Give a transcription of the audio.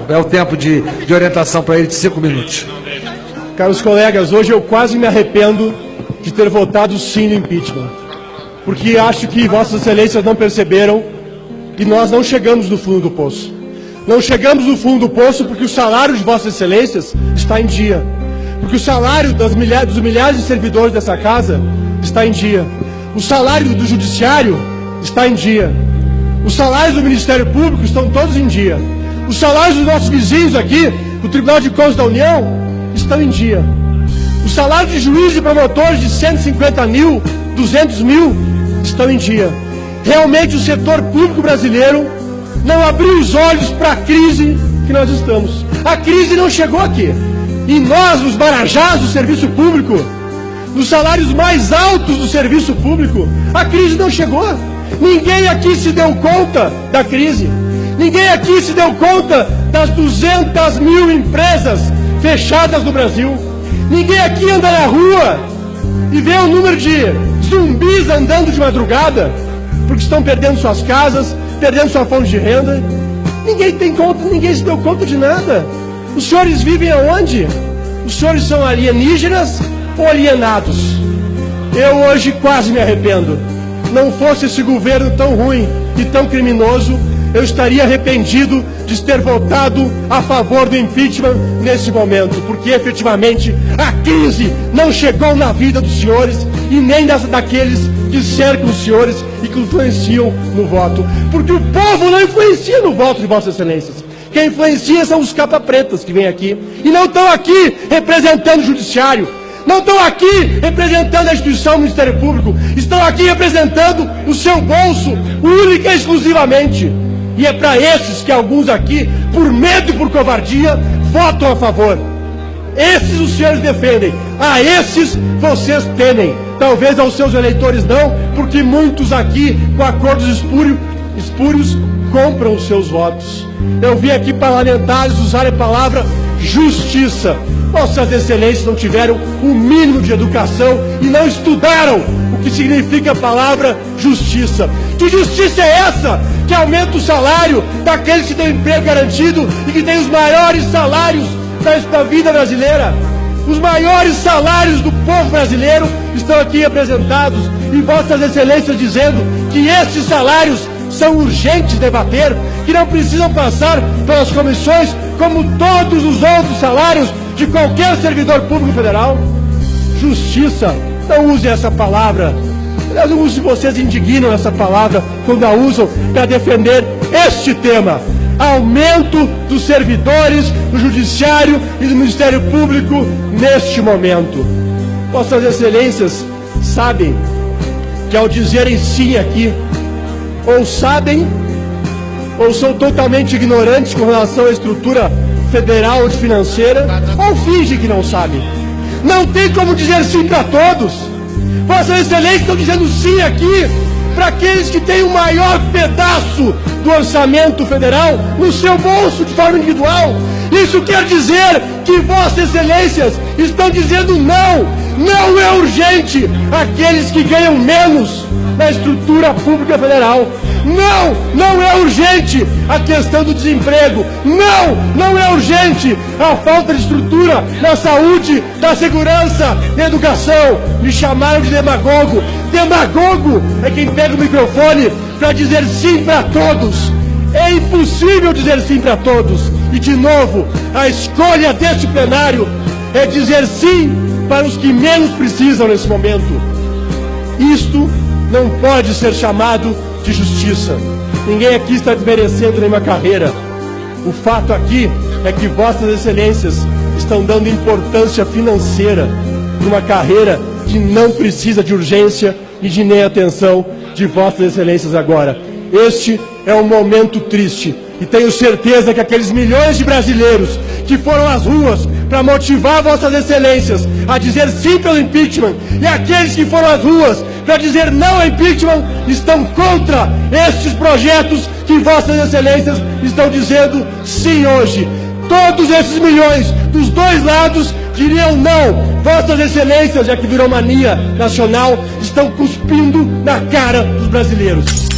É o tempo de orientação para ele de 5 minutos. Caros colegas, hoje eu quase me arrependo de ter votado sim no impeachment, porque acho que Vossas Excelências não perceberam que nós não chegamos no fundo do poço. Não chegamos no fundo do poço porque o salário de Vossas Excelências está em dia, porque o salário dos milhares de servidores dessa casa está em dia, o salário do Judiciário está em dia, os salários do Ministério Público estão todos em dia, os salários dos nossos vizinhos aqui, do Tribunal de Contas da União, estão em dia. Os salários de juízes e promotores de 150 mil, 200 mil, estão em dia. Realmente o setor público brasileiro não abriu os olhos para a crise que nós estamos. A crise não chegou aqui. E nós, nos marajás do serviço público, nos salários mais altos do serviço público, a crise não chegou. Ninguém aqui se deu conta da crise. Ninguém aqui se deu conta das 200 mil empresas fechadas no Brasil. Ninguém aqui anda na rua e vê o número de zumbis andando de madrugada, porque estão perdendo suas casas, perdendo sua fonte de renda. Ninguém tem conta, ninguém se deu conta de nada. Os senhores vivem aonde? Os senhores são alienígenas ou alienados? Eu hoje quase me arrependo. Não fosse esse governo tão ruim e tão criminoso, eu estaria arrependido de ter votado a favor do impeachment nesse momento, porque efetivamente a crise não chegou na vida dos senhores e nem daqueles que cercam os senhores e que influenciam no voto, porque o povo não influencia no voto de Vossas Excelências. Quem influencia são os capa-pretas que vêm aqui e não estão aqui representando o Judiciário, não estão aqui representando a instituição do Ministério Público, estão aqui representando o seu bolso, única e exclusivamente. E é para esses que alguns aqui, por medo e por covardia, votam a favor. Esses os senhores defendem, a esses vocês temem. Talvez aos seus eleitores não, porque muitos aqui, com acordos espúrios, compram os seus votos. Eu vi aqui parlamentares usarem a palavra justiça. Vossas Excelências não tiveram o mínimo de educação e não estudaram o que significa a palavra justiça. Que justiça é essa que aumenta o salário daqueles que têm emprego garantido e que têm os maiores salários da vida brasileira? Os maiores salários do povo brasileiro estão aqui representados e Vossas Excelências dizendo que esses salários são urgentes de debater, que não precisam passar pelas comissões como todos os outros salários de qualquer servidor público federal. Justiça, não use essa palavra. Aliás, não use, vocês indignam essa palavra quando a usam para defender este tema. Aumento dos servidores do Judiciário e do Ministério Público neste momento. Vossas Excelências sabem que ao dizerem sim aqui, ou sabem, ou são totalmente ignorantes com relação à estrutura federal ou financeira, ou fingem que não sabem. Não tem como dizer sim para todos. Vossas Excelências estão dizendo sim aqui para aqueles que têm o maior pedaço do orçamento federal no seu bolso de forma individual. Isso quer dizer que Vossas Excelências estão dizendo não, não é urgente aqueles que ganham menos na estrutura pública federal. Não, não é urgente a questão do desemprego. Não, não é urgente a falta de estrutura na saúde, na segurança, na educação. Me chamaram de demagogo. Demagogo é quem pega o microfone para dizer sim para todos. É impossível dizer sim para todos. E de novo, a escolha deste plenário é dizer sim para os que menos precisam nesse momento. Isto não pode ser chamado de justiça. Ninguém aqui está desmerecendo nenhuma carreira. O fato aqui é que Vossas Excelências estão dando importância financeira numa carreira que não precisa de urgência e de nem atenção de Vossas Excelências agora. Este é um momento triste e tenho certeza que aqueles milhões de brasileiros que foram às ruas para motivar Vossas Excelências a dizer sim pelo impeachment e aqueles que foram às ruas para dizer não ao impeachment estão contra estes projetos que Vossas Excelências estão dizendo sim hoje. Todos esses milhões dos dois lados diriam não. Vossas Excelências, já que virou mania nacional, estão cuspindo na cara dos brasileiros.